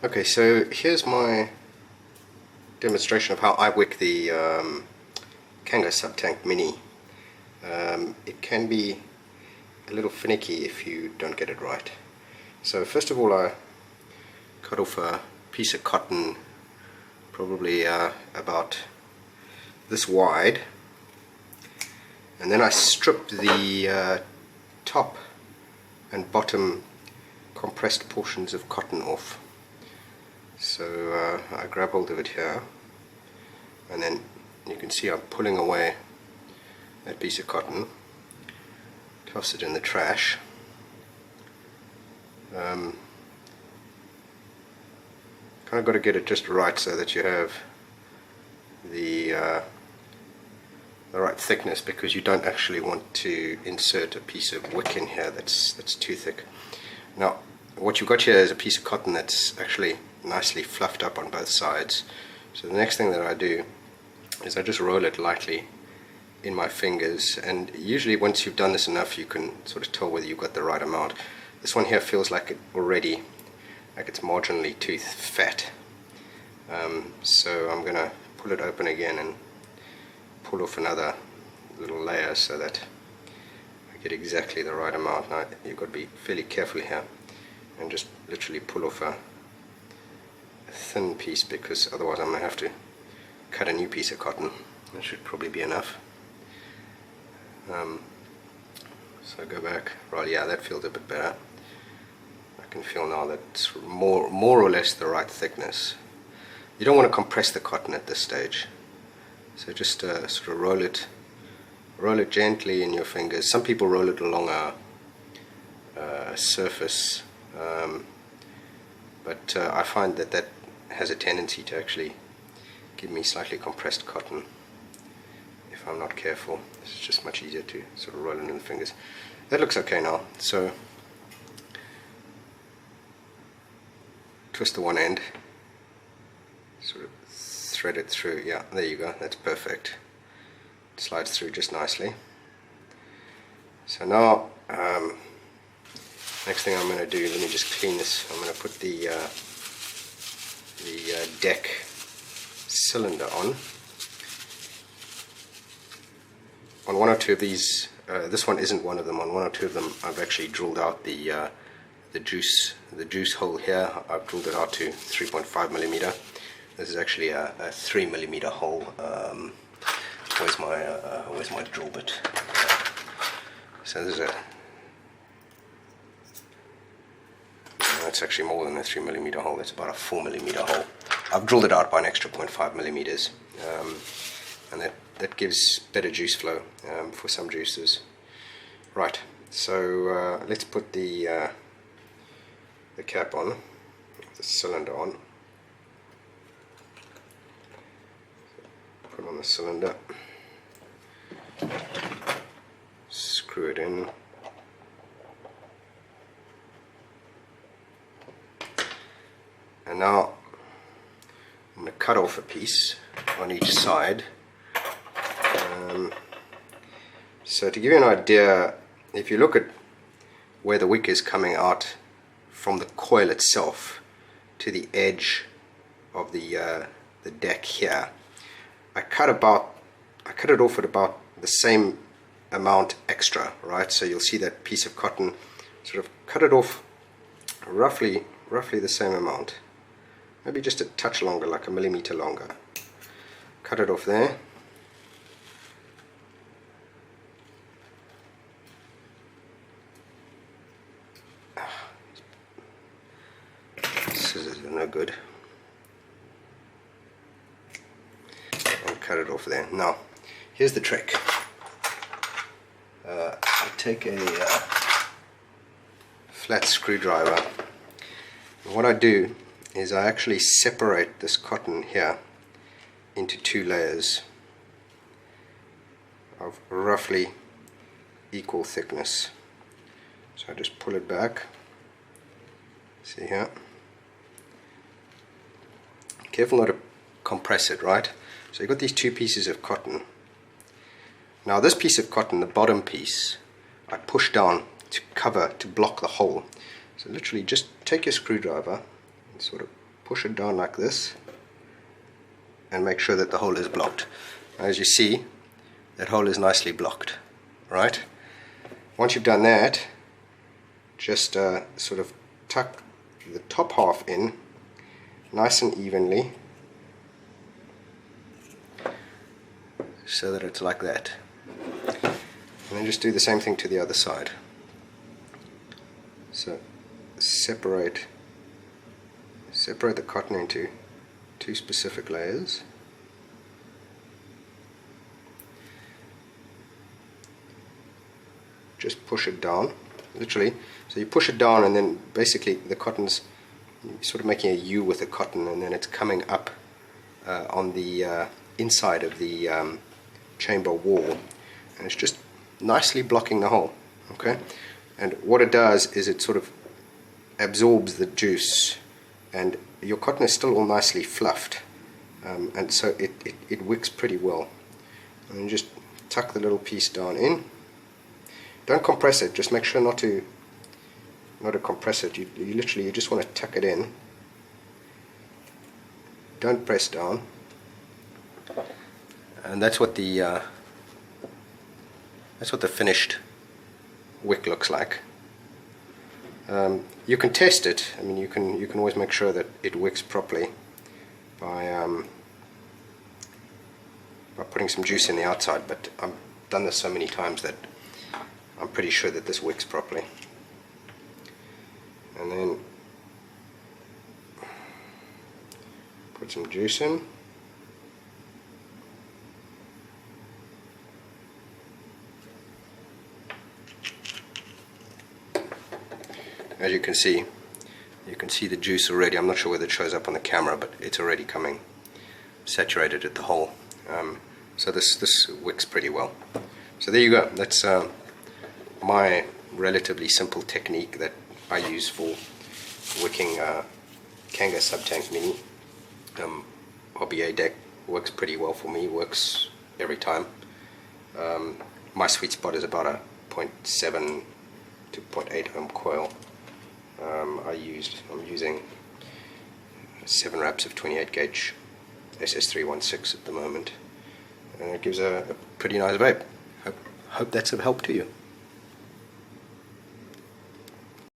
Okay, so here's my demonstration of how I wick the Kanger Subtank Mini. It can be a little finicky if you don't get it right. So first of all, I cut off a piece of cotton, probably about this wide, and then I stripped the top and bottom compressed portions of cotton off. So I grab hold of it here, and then you can see I'm pulling away that piece of cotton, toss it in the trash. Kind of got to get it just right so that you have the right thickness, because you don't actually want to insert a piece of wick in here that's too thick. Now what you've got here is a piece of cotton that's actually nicely fluffed up on both sides. So the next thing that I do is I just roll it lightly in my fingers, and usually once you've done this enough you can sort of tell whether you've got the right amount. This one here feels like it already, like it's marginally too fat. So I'm gonna pull it open again and pull off another little layer so that I get exactly the right amount. Now you've got to be fairly careful here and just literally pull off a thin piece, because otherwise I'm going to have to cut a new piece of cotton. That should probably be enough. So go back. Right, yeah, that feels a bit better. I can feel now that it's more or less the right thickness. You don't want to compress the cotton at this stage, so just sort of roll it gently in your fingers. Some people roll it along a surface, but I find that has a tendency to actually give me slightly compressed cotton if I'm not careful. It's just much easier to sort of roll it in the fingers. That looks okay now. So twist the one end, sort of thread it through. Yeah, there you go, that's perfect. It slides through just nicely. So now next thing I'm going to do, let me just clean this. I'm going to put the deck cylinder on one or two of these. This one isn't one of them. On one or two of them I've actually drilled out the juice hole here. I've drilled it out to 3.5 millimeter. This is actually a 3 millimeter hole. Where's my drill bit? So there's that's actually more than a 3 millimeter hole. That's about a 4 millimeter hole. I've drilled it out by an extra 0.5 millimeters, and that gives better juice flow for some juices. Right, so let's put the cap on, the cylinder on. Put on the cylinder, screw it in. And now I'm going to cut off a piece on each side. So to give you an idea, if you look at where the wick is coming out from the coil itself to the edge of the deck here, I cut it off at about the same amount extra, right? So you'll see that piece of cotton, sort of cut it off roughly the same amount. Maybe just a touch longer, like a millimeter longer. Cut it off there. Scissors are no good. And cut it off there. Now, here's the trick. I take a flat screwdriver, and what I do is I actually separate this cotton here into two layers of roughly equal thickness. So I just pull it back. See here? Careful not to compress it, right? So you've got these two pieces of cotton. Now this piece of cotton, the bottom piece, I push down to block the hole. So literally just take your screwdriver and sort of push it down like this and make sure that the hole is blocked. As you see, that hole is nicely blocked, right? Once you've done that, just sort of tuck the top half in nice and evenly so that it's like that, and then just do the same thing to the other side. So separate the cotton into two specific layers. Just push it down, literally. So you push it down, and then basically the cotton's sort of making a U with the cotton, and then it's coming up on the inside of the chamber wall, and it's just nicely blocking the hole. Okay, and what it does is it sort of absorbs the juice, and your cotton is still all nicely fluffed, and so it wicks pretty well. And you just tuck the little piece down in. Don't compress it, just make sure not to compress it. You literally just want to tuck it in. Don't press down. And that's what the finished wick looks like. You can test it. I mean, you can always make sure that it wicks properly by putting some juice in the outside. But I've done this so many times that I'm pretty sure that this wicks properly. And then put some juice in. As you can see the juice already. I'm not sure whether it shows up on the camera, but it's already coming saturated at the hole. So this wicks pretty well. So there you go. That's my relatively simple technique that I use for wicking Kanger Subtank Mini. RBA deck works pretty well for me, works every time. My sweet spot is about a 0.7 to 0.8 ohm coil. I'm using 7 wraps of 28 gauge SS316 at the moment, and it gives a pretty nice vape. Hope that's of help to you.